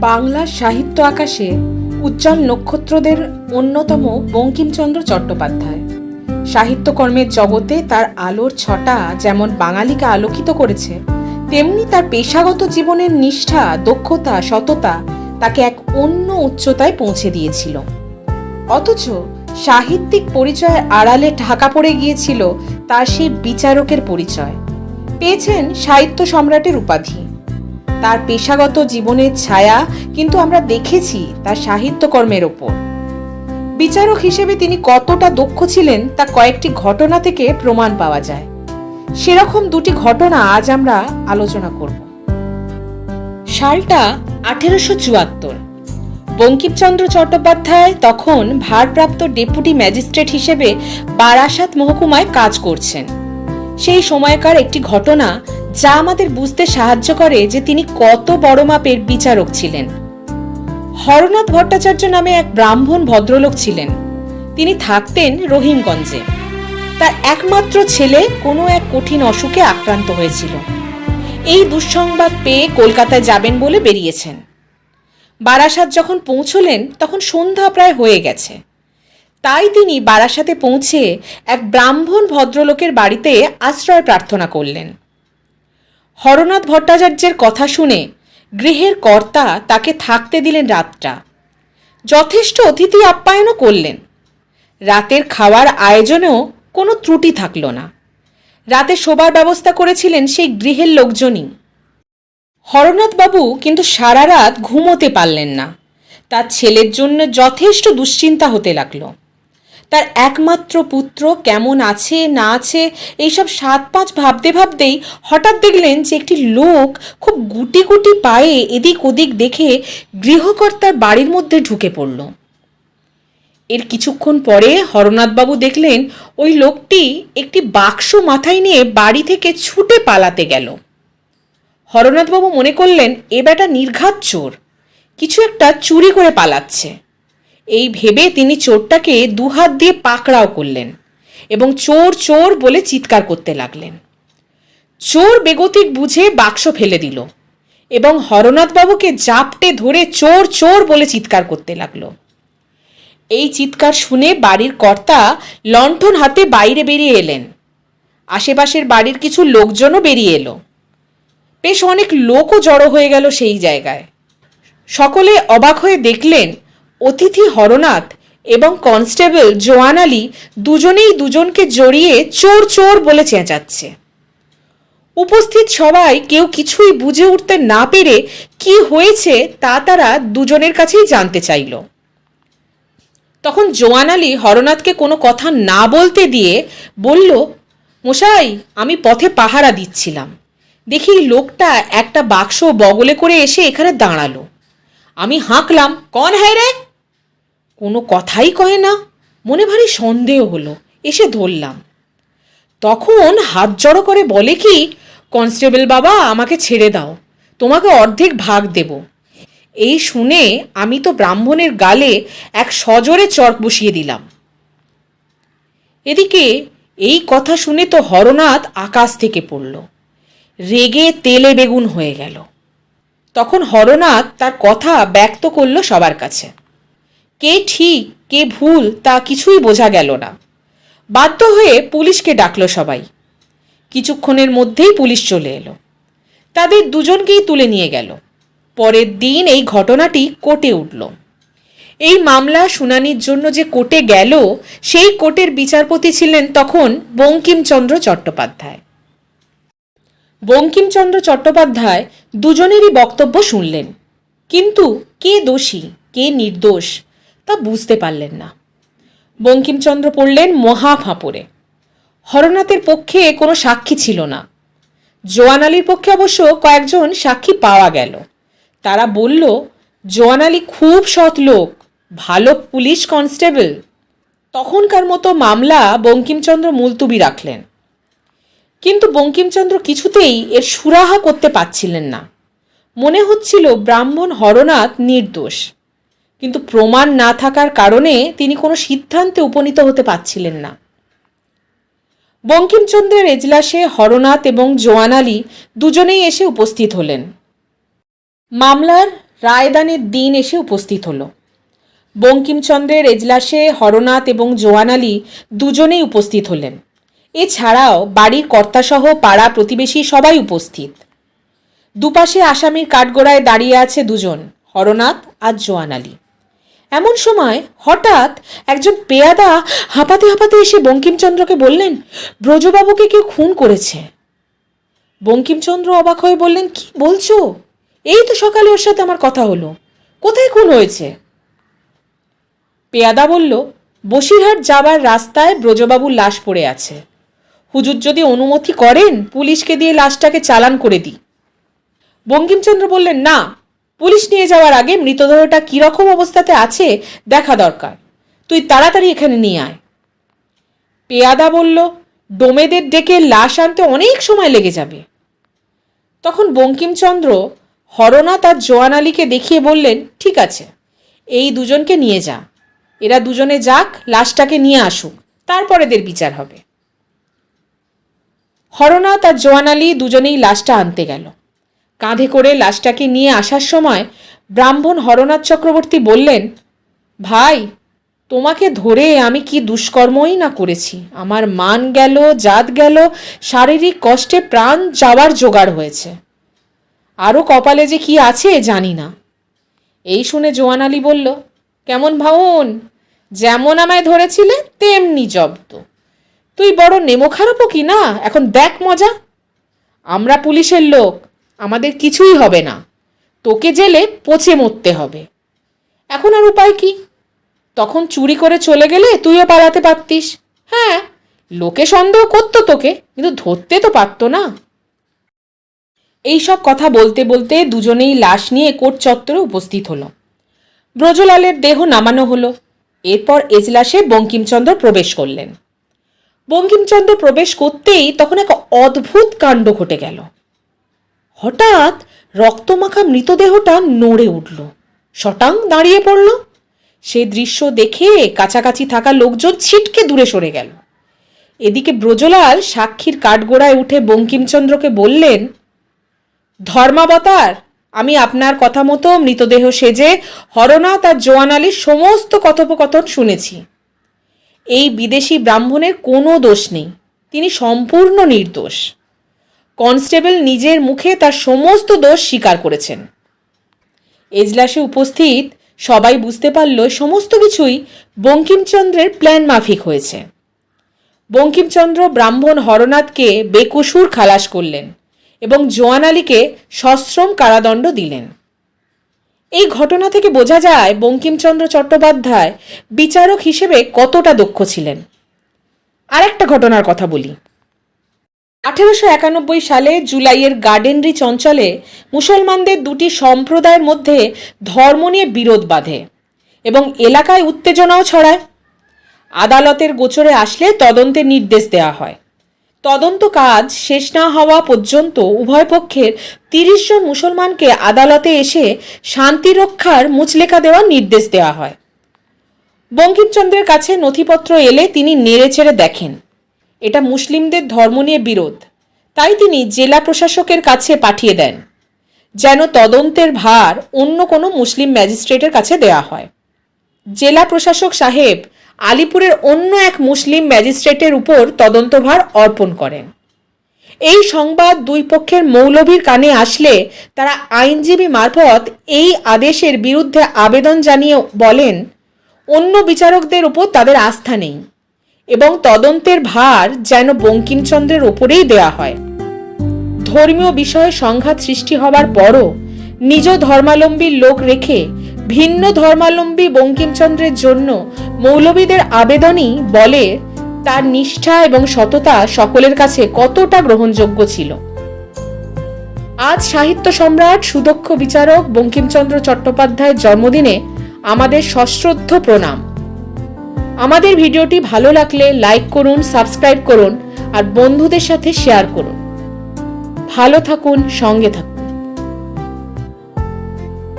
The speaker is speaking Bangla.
বাংলার সাহিত্য আকাশে উজ্জ্বল নক্ষত্রদের অন্যতম বঙ্কিমচন্দ্র চট্টোপাধ্যায়। সাহিত্যকর্মের জগতে তার আলোর ছটা যেমন বাঙালিকে আলোকিত করেছে, তেমনি তার পেশাগত জীবনের নিষ্ঠা, দক্ষতা, সততা তাকে এক অন্য উচ্চতায় পৌঁছে দিয়েছিল। অথচ সাহিত্যিক পরিচয়ের আড়ালে ঢাকা পড়ে গিয়েছিল তার সেই বিচারকের পরিচয়। পেয়েছেন সাহিত্য সম্রাটের উপাধি। তার পেশাগত জীবনের ছায়া কিন্তু আমরা দেখেছি তার সাহিত্যকর্মের ওপর। বিচারক হিসেবে তিনি কতটা দক্ষ ছিলেন তা কয়েকটি ঘটনা থেকে প্রমাণ পাওয়া যায়। সেরকম দুটি ঘটনা আজ আমরা আলোচনা করব। সালটা 1874। বঙ্কিমচন্দ্র চট্টোপাধ্যায় তখন ভারপ্রাপ্ত ডেপুটি ম্যাজিস্ট্রেট হিসেবে বারাসাত মহকুমায় কাজ করছেন। সেই সময়কার একটি ঘটনা যা আমাদের বুঝতে সাহায্য করে যে তিনি কত বড় মাপের বিচারক ছিলেন। হরনাথ ভট্টাচার্য নামে এক ব্রাহ্মণ ভদ্রলোক ছিলেন। তিনি থাকতেন রহিমগঞ্জে। তার একমাত্র ছেলে কোনো এক কঠিন অসুখে আক্রান্ত হয়েছিল। এই দুঃসংবাদ পেয়ে কলকাতায় যাবেন বলে বেরিয়েছেন। বারাসাত যখন পৌঁছলেন তখন সন্ধ্যা প্রায় হয়ে গেছে। তাই তিনি বারাসাতে পৌঁছে এক ব্রাহ্মণ ভদ্রলোকের বাড়িতে আশ্রয় প্রার্থনা করলেন। হরনাথ ভট্টাচার্যের কথা শুনে গৃহের কর্তা তাকে থাকতে দিলেন রাতটা। যথেষ্ট অতিথি আপ্যায়নও করলেন। রাতের খাওয়ার আয়োজনেও কোনো ত্রুটি থাকল না। রাতে শোবার ব্যবস্থা করেছিলেন সেই গৃহের লোকজনই। হরনাথ বাবু কিন্তু সারা রাত ঘুমোতে পারলেন না। তার ছেলের জন্য যথেষ্ট দুশ্চিন্তা হতে লাগলো। তার একমাত্র পুত্র কেমন আছে না আছে এইসব 7-5 ভাবতে ভাবতেই হঠাৎ দেখলেন যে একটি লোক খুব গুটি গুটি পায়ে এদিক ওদিক দেখে গৃহকর্তার বাড়ির মধ্যে ঢুকে পড়ল। এর কিছুক্ষণ পরে হরনাথবাবু দেখলেন ওই লোকটি একটি বাক্স মাথায় নিয়ে বাড়ি থেকে ছুটে পালাতে গেল। হরনাথবাবু মনে করলেন এ বেটা নির্ঘাত চোর, কিছু একটা চুরি করে পালাচ্ছে। এই ভেবে তিনি চোরটাকে দুহাত দিয়ে পাকড়াও করলেন এবং চোর চোর বলে চিৎকার করতে লাগলেন। চোর বেগতিক বুঝে বাক্স ফেলে দিল এবং হরনাথবাবুকে জাপটে ধরে চোর চোর বলে চিৎকার করতে লাগলো। এই চিৎকার শুনে বাড়ির কর্তা লণ্ঠন হাতে বাইরে বেরিয়ে এলেন। আশেপাশের বাড়ির কিছু লোকজনও বেরিয়ে এলো। বেশ অনেক লোকও জড়ো হয়ে গেল সেই জায়গায়। সকলে অবাক হয়ে দেখলেন অতিথি হরনাথ এবং কনস্টেবল জোয়ান আলী দুজনেই দুজনকে জড়িয়ে চোর চোর বলে চেঁচাচ্ছে। উপস্থিত সবাই কেউ কিছুই বুঝে উঠতে না পেরে কি হয়েছে তা তারা দুজনের কাছেই জানতে চাইল। তখন জোয়ান আলী হরনাথকে কোনো কথা না বলতে দিয়ে বলল, মশাই, আমি পথে পাহারা দিচ্ছিলাম। দেখি লোকটা একটা বাক্স বগলে করে এসে এখানে দাঁড়ালো। আমি হাঁকলাম, কন হ্যায় রে? কোনো কথাই কয় না। মনে ভারী সন্দেহ হলো, এসে ধরলাম। তখন হাত জড়ো করে বলে কি, কনস্টেবল বাবা, আমাকে ছেড়ে দাও, তোমাকে অর্ধেক ভাগ দেব। এই শুনে আমি তো ব্রাহ্মণের গালে এক সজোরে চড় বসিয়ে দিলাম। এদিকে এই কথা শুনে তো হরনাথ আকাশ থেকে পড়ল, রেগে তেলে বেগুন হয়ে গেল। তখন হরনাথ তার কথা ব্যক্ত করল সবার কাছে। কে ঠিক কে ভুল তা কিছুই বোঝা গেল না। বাধ্য হয়ে পুলিশকে ডাকলো সবাই। কিছুক্ষণের মধ্যেই পুলিশ চলে এলো। তাদের দুজনকেই তুলে নিয়ে গেল। পরের দিন এই ঘটনাটি কোর্টে উঠল। এই মামলা শুনানির জন্য যে কোর্টে গেল সেই কোর্টের বিচারপতি ছিলেন তখন বঙ্কিমচন্দ্র চট্টোপাধ্যায়। বঙ্কিমচন্দ্র চট্টোপাধ্যায় দুজনেরই বক্তব্য শুনলেন, কিন্তু কে দোষী কে নির্দোষ তা বুঝতে পারলেন না। বঙ্কিমচন্দ্র পড়লেন মহা ফাঁপড়ে। হরনাথের পক্ষে কোনো সাক্ষী ছিল না। জোয়ান আলীর পক্ষে অবশ্য কয়েকজন সাক্ষী পাওয়া গেল। তারা বলল, জোয়ান আলী খুব সৎ লোক, ভালো পুলিশ কনস্টেবল। তখনকার মতো মামলা বঙ্কিমচন্দ্র মুলতুবি রাখলেন। কিন্তু বঙ্কিমচন্দ্র কিছুতেই এর সুরাহা করতে পারছিলেন না। মনে হচ্ছিল ব্রাহ্মণ হরনাথ নির্দোষ, কিন্তু প্রমাণ না থাকার কারণে তিনি কোনো সিদ্ধান্তে উপনীত হতে পারছিলেন না। বঙ্কিমচন্দ্রের এজলাসে হরনাথ এবং জোয়ান আলী দুজনেই এসে উপস্থিত হলেন। মামলার রায়দানের দিন এসে উপস্থিত হলো। বঙ্কিমচন্দ্রের এজলাসে হরনাথ এবং জোয়ান আলী দুজনেই উপস্থিত হলেন। এছাড়াও বাড়ির কর্তাসহ পাড়া প্রতিবেশী সবাই উপস্থিত। দুপাশে আসামির কাঠগোড়ায় দাঁড়িয়ে আছে দুজন, হরনাথ আর জোয়ান আলী। এমন সময় হঠাৎ একজন পেয়াদা হাঁপাতে হাঁপাতে এসে বঙ্কিমচন্দ্রকে বললেন, ব্রজবাবুকে কেউ খুন করেছে। বঙ্কিমচন্দ্র অবাক হয়ে বললেন, কি বলছো? এই তো সকালে ওর সাথে আমার কথা হলো, কোথায় খুন হয়েছে? পেয়াদা বলল, বসিরহাট যাবার রাস্তায় ব্রজবাবুর লাশ পড়ে আছে। হুজুর যদি অনুমতি করেন পুলিশকে দিয়ে লাশটাকে চালান করে দিই। বঙ্কিমচন্দ্র বললেন, না, পুলিশ নিয়ে যাওয়ার আগে মৃতদেহটা কীরকম অবস্থাতে আছে দেখা দরকার। তুই তাড়াতাড়ি এখানে নিয়ে আয়। পেয়াদা বলল, ডোমেদের ডেকে লাশ আনতে অনেক সময় লেগে যাবে। তখন বঙ্কিমচন্দ্র হরনাথ আর জোয়ান আলীকে দেখিয়ে বললেন, ঠিক আছে, এই দুজনকে নিয়ে যা, এরা দুজনে যাক, লাশটাকে নিয়ে আসুক, তারপর এদের বিচার হবে। হরনাথ আর জোয়ান আলী দুজনেই লাশটা আনতে গেল। কাঁধে করে লাশটাকে নিয়ে আসার সময় ব্রাহ্মণ হরনাথ চক্রবর্তী বললেন, ভাই, তোমাকে ধরে আমি কি দুষ্কর্মই না করেছি। আমার মান গেল, জাত গেল, শারীরিক কষ্টে প্রাণ যাওয়ার জোগাড় হয়েছে। আরও কপালে যে কি আছে জানি না। এই শুনে জোয়ান আলী বলল, কেমন ভাউন, যেমন আমায় ধরেছিলে তেমনি জব্দ। তুই বড় নেমো খারাপও কি না, এখন দেখ মজা। আমরা পুলিশের লোক, আমাদের কিছুই হবে না, তোকে জেলে পচে মরতে হবে। এখন আর উপায় কি? তখন চুরি করে চলে গেলে তুইও পালাতে পারতিস। হ্যাঁ, লোকে সন্দেহ করতো তোকে, কিন্তু ধরতে তো পারতো না। এইসব কথা বলতে বলতে দুজনেই লাশ নিয়ে কোর্ট চত্বরে উপস্থিত হলো। ব্রজলালের দেহ নামানো হলো। এরপর এজলাসে বঙ্কিমচন্দ্র প্রবেশ করলেন। বঙ্কিমচন্দ্র প্রবেশ করতেই তখন এক অদ্ভুত কাণ্ড ঘটে গেল। হঠাৎ রক্তমাখা মৃতদেহটা নড়ে উঠল, শটাং দাঁড়িয়ে পড়ল। সে দৃশ্য দেখে কাছাকাছি থাকা লোকজন ছিটকে দূরে সরে গেল। এদিকে ব্রজলাল সাক্ষীর কাঠগোড়ায় উঠে বঙ্কিমচন্দ্রকে বললেন, ধর্মাবতার, আমি আপনার কথা মতো মৃতদেহ সেজে হরনাথ আর জোয়ান আলীর সমস্ত কথোপকথন শুনেছি। এই বিদেশি ব্রাহ্মণের কোনো দোষ নেই, তিনি সম্পূর্ণ নির্দোষ। কনস্টেবল নিজের মুখে তার সমস্ত দোষ স্বীকার করেছেন। এজলাসে উপস্থিত সবাই বুঝতে পারল সমস্ত কিছুই বঙ্কিমচন্দ্রের প্ল্যান মাফিক হয়েছে। বঙ্কিমচন্দ্র ব্রাহ্মণ হরনাথকে বেকসুর খালাস করলেন এবং জোয়ান আলীকে সশ্রম কারাদণ্ড দিলেন। এই ঘটনা থেকে বোঝা যায় বঙ্কিমচন্দ্র চট্টোপাধ্যায় বিচারক হিসেবে কতটা দক্ষ ছিলেন। আরেকটা ঘটনার কথা বলি। 1891 সালে জুলাইয়ের গার্ডেন রিচ অঞ্চলে মুসলমানদের দুটি সম্প্রদায়ের মধ্যে ধর্ম নিয়ে বিরোধ বাধে এবং এলাকায় উত্তেজনাও ছড়ায়। আদালতের গোচরে আসলে তদন্তের নির্দেশ দেওয়া হয়। তদন্ত কাজ শেষ না হওয়া পর্যন্ত উভয় পক্ষের 30 জন মুসলমানকে আদালতে এসে শান্তি রক্ষার মুচলেখা দেওয়ার নির্দেশ দেওয়া হয়। বঙ্কিমচন্দ্রের কাছে নথিপত্র এলে তিনি নেড়েচেড়ে দেখেন এটা মুসলিমদের ধর্ম নিয়ে বিরোধ, তাই তিনি জেলা প্রশাসকের কাছে পাঠিয়ে দেন যেন তদন্তের ভার অন্য কোনো মুসলিম ম্যাজিস্ট্রেটের কাছে দেওয়া হয়। জেলা প্রশাসক সাহেব আলিপুরের অন্য এক মুসলিম ম্যাজিস্ট্রেটের উপর তদন্তভার অর্পণ করেন। এই সংবাদ দুই পক্ষের মৌলভীর কানে আসলে তারা আইনজীবী মারফত এই আদেশের বিরুদ্ধে আবেদন জানিয়ে বলেন অন্য বিচারকদের উপর তাদের আস্থা নেই এবং তদন্তের ভার যেন বঙ্কিমচন্দ্রের ওপরেই দেয়া হয়। ধর্মীয় বিষয়ে সংঘাত সৃষ্টি হবার পরও নিজ ধর্মাবলম্বী লোক রেখে ভিন্ন ধর্মাবলম্বী বঙ্কিমচন্দ্রের জন্য মৌলভীদের আবেদনই বলে তার নিষ্ঠা এবং সততা সকলের কাছে কতটা গ্রহণযোগ্য ছিল। আজ সাহিত্য সম্রাট সুদক্ষ বিচারক বঙ্কিমচন্দ্র চট্টোপাধ্যায়ের জন্মদিনে আমাদের সশ্রদ্ধ প্রণাম। আমাদের ভিডিওটি ভালো লাগলে লাইক করুন, সাবস্ক্রাইব করুন আর বন্ধুদের সাথে শেয়ার করুন। ভালো থাকুন, সঙ্গে থাকুন।